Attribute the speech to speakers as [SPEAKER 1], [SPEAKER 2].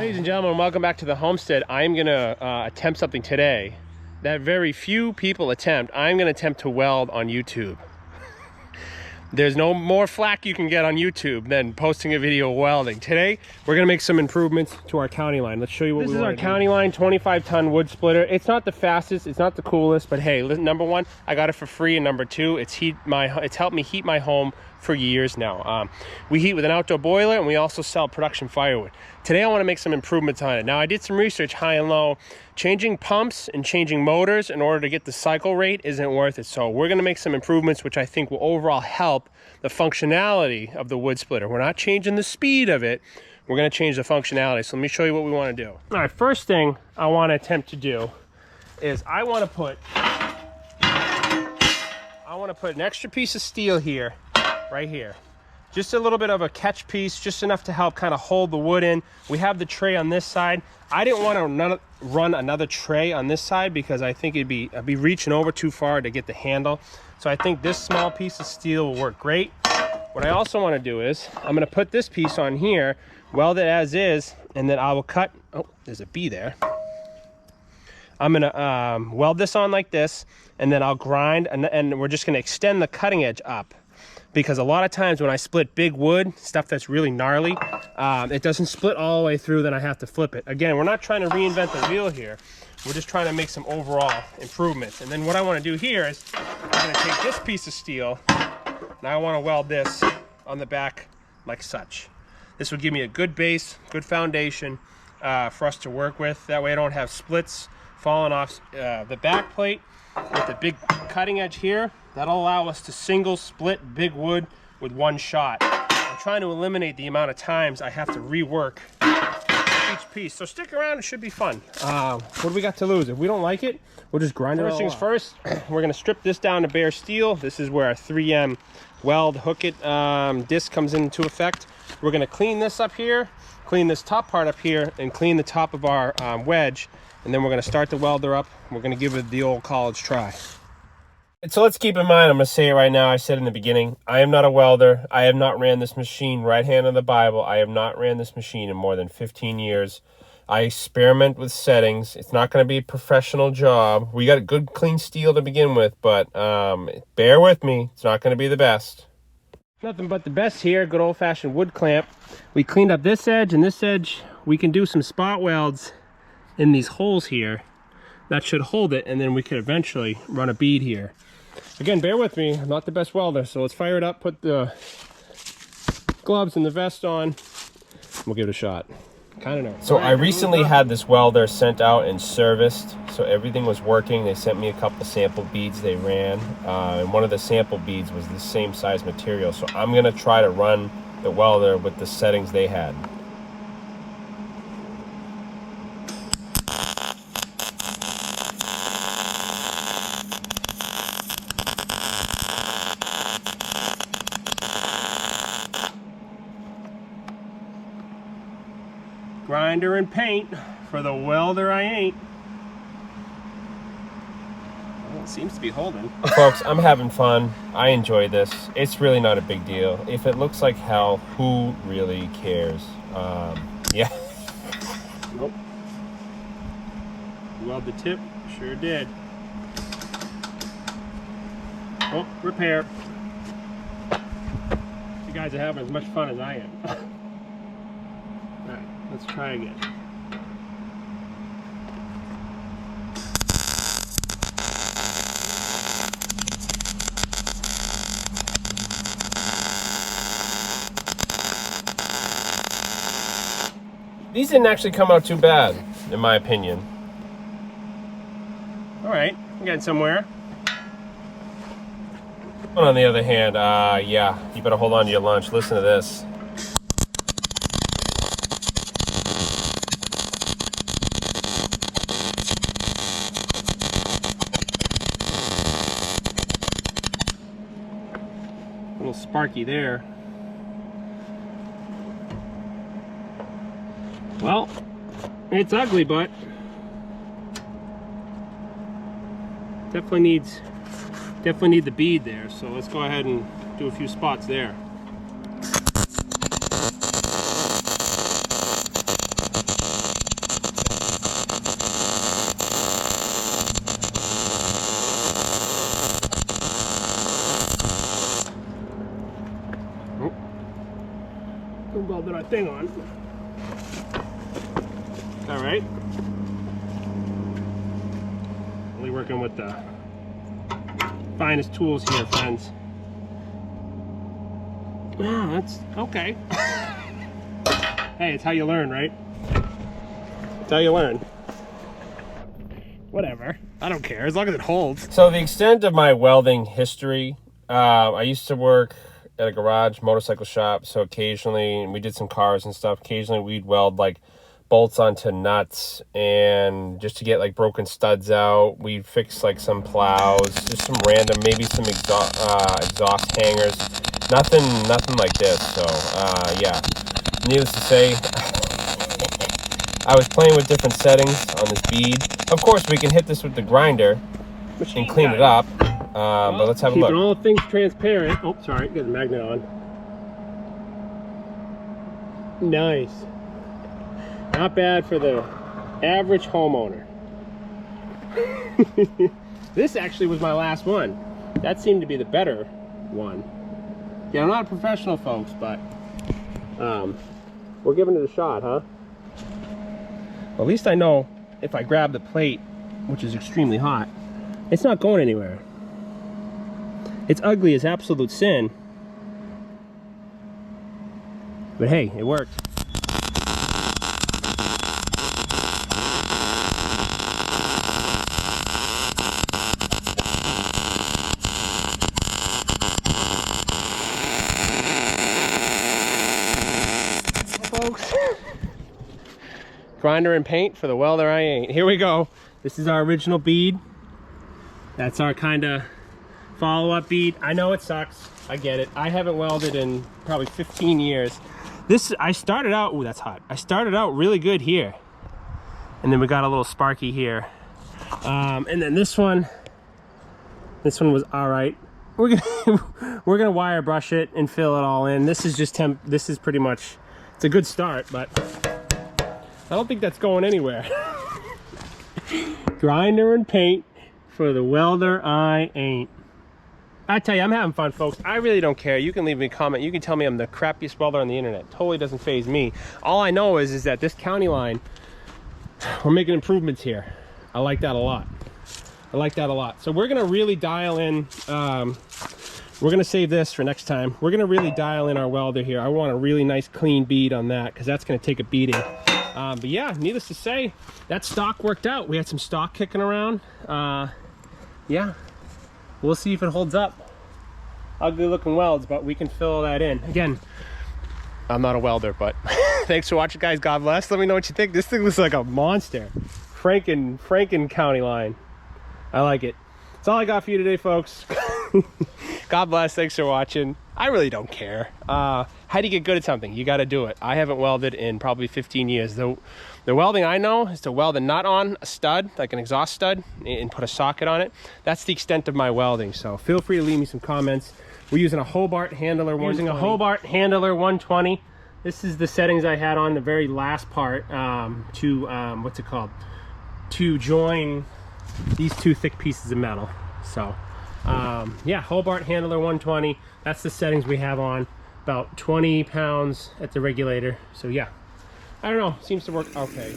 [SPEAKER 1] Ladies and gentlemen, welcome back to the homestead. I'm gonna attempt something today that very few people attempt. I'm gonna attempt to weld on YouTube. There's no more flack you can get on YouTube than posting a video welding. Today, we're gonna make some improvements to our county line. Let's show you what this is. Our county line 25-ton wood splitter. It's not the fastest, it's not the coolest, but hey, number one, I got it for free, and number two, it's helped me heat my home for years now. We heat with an outdoor boiler, and we also sell production firewood. Today I want to make some improvements on it. Now I did some research high and low. Changing pumps and changing motors in order to get the cycle rate isn't worth it. So we're going to make some improvements which I think will overall help the functionality of the wood splitter. We're not changing the speed of it, we're going to change the functionality. So let me show you what we want to do. All right, first thing I want to attempt to do is I want to put an extra piece of steel here, right here. Just a little bit of a catch piece, just enough to help kind of hold the wood in. We have the tray on this side. I didn't want to run another tray on this side because I think I'd be reaching over too far to get the handle. So I think this small piece of steel will work great. What I also want to do is I'm going to put this piece on here, weld it as is, and then I will cut. Oh, there's a bee there. I'm going to weld this on like this, and then I'll grind, and we're just going to extend the cutting edge up. Because a lot of times when I split big wood, stuff that's really gnarly, it doesn't split all the way through, then I have to flip it. Again, we're not trying to reinvent the wheel here. We're just trying to make some overall improvements. And then what I want to do here is I'm going to take this piece of steel, and I want to weld this on the back like such. This will give me a good base, good foundation for us to work with. That way I don't have splits falling off the back plate with the big cutting edge here. That'll allow us to single split big wood with one shot. I'm trying to eliminate the amount of times I have to rework each piece. So stick around, it should be fun. What do we got to lose? If we don't like it, we'll just grind it all. First things first, we're gonna strip this down to bare steel. This is where our 3M weld hook it disc comes into effect. We're gonna clean this up here, clean this top part up here, and clean the top of our wedge. And then we're gonna start the welder up. We're gonna give it the old college try. So let's keep in mind, I'm going to say it right now, I said in the beginning, I am not a welder. I have not ran this machine, right hand of the Bible. I have not ran this machine in more than 15 years. I experiment with settings. It's not going to be a professional job. We got good clean steel to begin with, but bear with me. It's not going to be the best. Nothing but the best here, good old-fashioned wood clamp. We cleaned up this edge and this edge. We can do some spot welds in these holes here. That should hold it, and then we could eventually run a bead here. Again, bear with me, I'm not the best welder, so let's fire it up, put the gloves and the vest on, we'll give it a shot. Kind of know. So I recently had this welder sent out and serviced, so everything was working. They sent me a couple sample beads they ran, and one of the sample beads was the same size material, so I'm going to try to run the welder with the settings they had. Grinder and paint for the welder I ain't. Well, it seems to be holding. Folks, I'm having fun. I enjoy this. It's really not a big deal. If it looks like hell, who really cares? Yeah. Nope. Weld the tip. Sure did. Oh, repair. You guys are having as much fun as I am. Let's try again. These didn't actually come out too bad, in my opinion. All right, I'm getting somewhere. But on the other hand, yeah, you better hold on to your lunch. Listen to this. A little sparky there. Well, it's ugly, but definitely need the bead there. So let's go ahead and do a few spots there. We welded our thing on. All right. Only working with the finest tools here, friends. Oh, that's okay. Hey, it's how you learn, right? It's how you learn. Whatever. I don't care, as long as it holds. So the extent of my welding history, I used to work at a garage motorcycle shop, so occasionally, and we did some cars and stuff, occasionally we'd weld like bolts onto nuts, and just to get like broken studs out, we'd fix like some plows, just some random, maybe some exhaust hangers. Nothing like this. So yeah, needless to say, I was playing with different settings on this bead. Of course, we can hit this with the grinder and clean it up, but let's have a look. Keeping all things transparent. Oh, sorry, get the magnet on. Nice. Not bad for the average homeowner. This actually was my last one. That seemed to be the better one. Yeah, I'm not a professional, folks, but we're giving it a shot, huh? Well, at least I know if I grab the plate, which is extremely hot, it's not going anywhere. It's ugly as absolute sin. But hey, it worked. Folks, grinder and paint for the welder I ain't. Here we go. This is our original bead. That's our kind of follow-up bead. I know it sucks, I get it. I haven't welded in probably 15 years. This, I started out, ooh, that's hot. I started out really good here, and then we got a little sparky here, and then this one was all right. We're gonna wire brush it and fill it all in. This is just this is pretty much, it's a good start, but I don't think that's going anywhere. Grinder and paint for the welder I ain't. I tell you, I'm having fun, folks. I really don't care. You can leave me a comment. You can tell me I'm the crappiest welder on the internet. Totally doesn't faze me. All I know is that this county line, we're making improvements here. I like that a lot. I like that a lot. So we're gonna really dial in, we're gonna save this for next time. We're gonna really dial in our welder here. I want a really nice clean bead on that, because that's gonna take a beating. But yeah, needless to say, that stock worked out. We had some stock kicking around. Yeah, we'll see if it holds up. Ugly looking welds, but we can fill that in. Again, I'm not a welder, but thanks for watching, guys. God bless. Let me know what you think. This thing looks like a monster. Franken county line. I like it. That's all I got for you today, folks. God bless. Thanks for watching. I really don't care. How do you get good at something? You got to do it. I haven't welded in probably 15 years. The welding I know is to weld a nut on a stud, like an exhaust stud, and put a socket on it. That's the extent of my welding. So feel free to leave me some comments. We're using a Hobart Handler 120. This is the settings I had on the very last part what's it called? To join these two thick pieces of metal. So yeah, Hobart Handler 120. That's the settings we have on. About 20 pounds at the regulator. So yeah, I don't know, seems to work okay.